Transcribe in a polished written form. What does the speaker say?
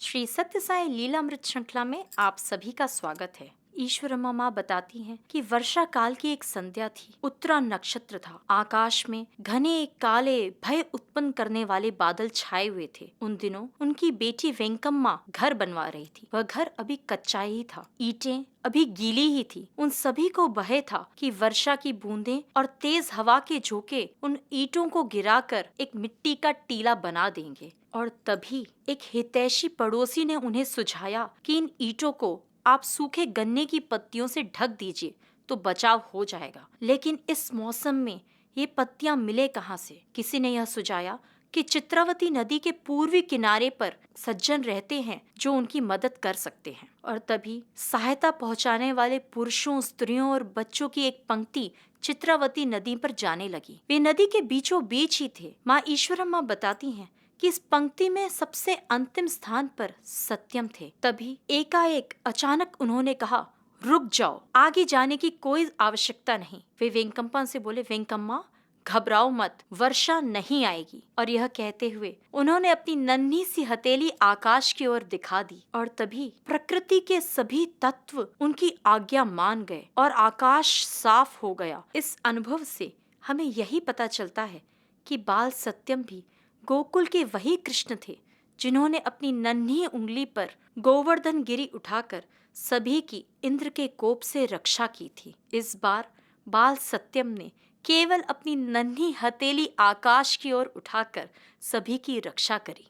श्री सत्य साई लीलामृत श्रृंखला में आप सभी का स्वागत है। ईश्वरमा माँ बताती हैं कि वर्षा काल की एक संध्या थी। उत्तरा नक्षत्र था। आकाश में घने काले भय उत्पन्न करने वाले बादल छाए हुए थे। उन दिनों उनकी बेटी वेंकम्मा घर बनवा रही थी। वह घर अभी कच्चा ही था। ईंटें अभी गीली ही थी। उन सभी को भय था कि वर्षा की बूंदें और तेज हवा के झोंके उन ईंटों को गिराकर एक मिट्टी का टीला बना देंगे। और तभी एक हितैषी पड़ोसी ने उन्हें सुझाया कि इन ईंटों को आप सूखे गन्ने की पत्तियों से ढक दीजिए तो बचाव हो जाएगा। लेकिन इस मौसम में ये पत्तियां मिले कहाँ से? किसी ने यह सुझाया कि चित्रावती नदी के पूर्वी किनारे पर सज्जन रहते हैं जो उनकी मदद कर सकते हैं। और तभी सहायता पहुंचाने वाले पुरुषों, स्त्रियों और बच्चों की एक पंक्ति चित्रावती नदी पर जाने लगी। वे नदी के बीचों बीच ही थे। माँ ईश्वरम्मा बताती हैं कि इस पंक्ति में सबसे अंतिम स्थान पर सत्यम थे। तभी एकाएक अचानक उन्होंने कहा, रुक जाओ, आगे जाने की कोई आवश्यकता नहीं। वे वेंकम्मा से बोले, वेंकम्मा घबराओ मत, वर्षा नहीं आएगी। और यह कहते हुए उन्होंने अपनी नन्ही सी हथेली आकाश की ओर दिखा दी। और तभी प्रकृति के सभी तत्व उनकी आज्ञा मान गए और आकाश साफ हो गया। इस अनुभव से हमें यही पता चलता है कि बाल सत्यम भी गोकुल के वही कृष्ण थे जिन्होंने अपनी नन्ही उंगली पर गोवर्धन गिरी उठाकर सभी की इंद्र के कोप से रक्षा की थी। इस बार बाल सत्यम ने केवल अपनी नन्ही हथेली आकाश की ओर उठाकर सभी की रक्षा करी।